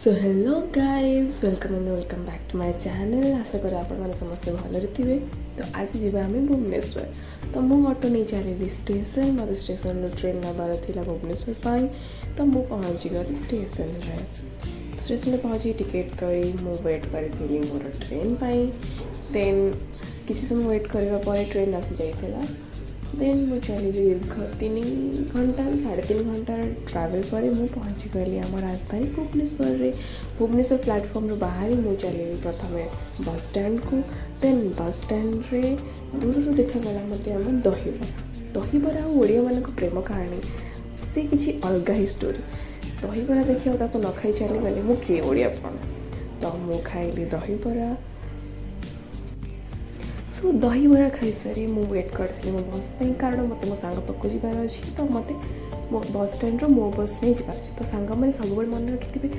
So hello guys welcome back to my channel. आशा करा आपण मैंने समस्ते भलरे थे। तो आज जी आम भुवनेश्वर। तो मुझे ऑटो नहीं चली स्टेशन मत स्टेशन ट्रेन नबार थी भुवनेश्वर। तो मुझे पहुँची गली स्टेशन पहुँची टिकेट करी मु वेट करी मोर ट्रेन देन किसी समय वेट करने ट्रेन आसी जाइला। देन मुझे चली दीर्घ 3 घंटा 3.5 घंटा ट्रावेल पर मुझे पहुँची गली आम राजधानी भुवनेश्वर प्लाटफर्म बाहर मुझे चली प्रथम बस स्टैंड को। देन बस स्टैंड रे दूर देखा मत आम दहीबरा ओडिया मान प्रेम कहानी सी किसी अलग ही स्टोरी। दहीबरा देखिए न खाई चली गली मुझे ओडिया कौन तो मुझे खाइली दहीबरा। सो दहीबरा खाई सारी मुझे वेट करी मो बस कारण मत मो सांग पाक जबार अच्छी तो मत मो बस स्टैंड मो बस नहीं जबार अच्छे। तो सांग मैंने सब मन रखिथे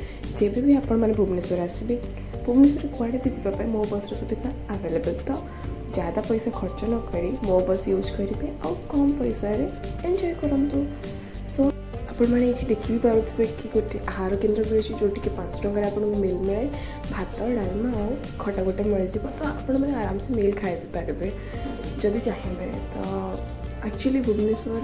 जब भी आपण मैंने भुवनेश्वर आसबे भुवनेश्वर कुआड़े भी जावाई मो बस सुविधा आवेलेबल। तो ज़्यादा पैसा खर्च न करी मो बस यूज करेंगे आ कम पैसा एंजॉय करंतु। सो आपण मैंने ये देखी भी पारे कि गोटे आहार केन्द्र भी अच्छी जो कि 5 टकर आपको मिल मिले भात डालमा आ खटा गोटे मिल जाए। तो आपण मैंने आराम से मिल खाई पारे जदि चाहिए। तो एक्चुअली भुवनेश्वर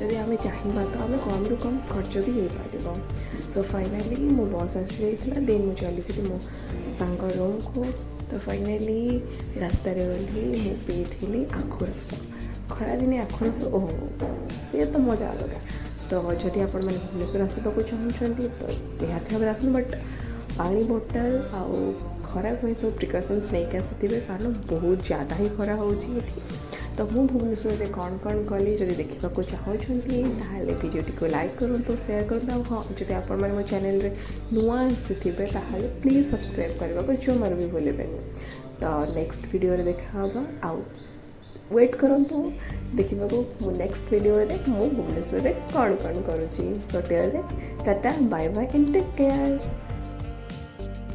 जदि आम चाहिए तो आम कम रु कम खर्च भी हो पार। सो फाइनाली मो बस आसी जाइए देन मुझे चली थी मो सांग रूम को। तो फाइनाली रास्त गली मु पी आखु रस खरा दिने आखु रस ओह सी तो मजा अलग। तो जदि आपण मैंने भुवनेश्वर आसवाक चाहूँगी तो यहाँ भाव आसନ୍ତୁ बट पानी बोतल आउ खरा को सब प्रिकसन्स नहीं आसी कारण बहुत ज़्यादा ही खरा होती। तो मुझे भुवनेश्वर कौन कौन कली जब देखा चाहूँगी ताहले वीडियोटी को लाइक करूँ शेयर करूँ। हाँ जब आपण मैंने मो चैनल रे नुआ आसथे ताहले प्लीज सब्सक्राइब करने को जो मार भी भूलें। तो नेक्स्ट वीडियो देखा आउ वेट करंतु देखा को नेक्स्ट वीडियो रे मु भुवनेश्वर कौन कौन करुँची। So tell tata bye bye and take care.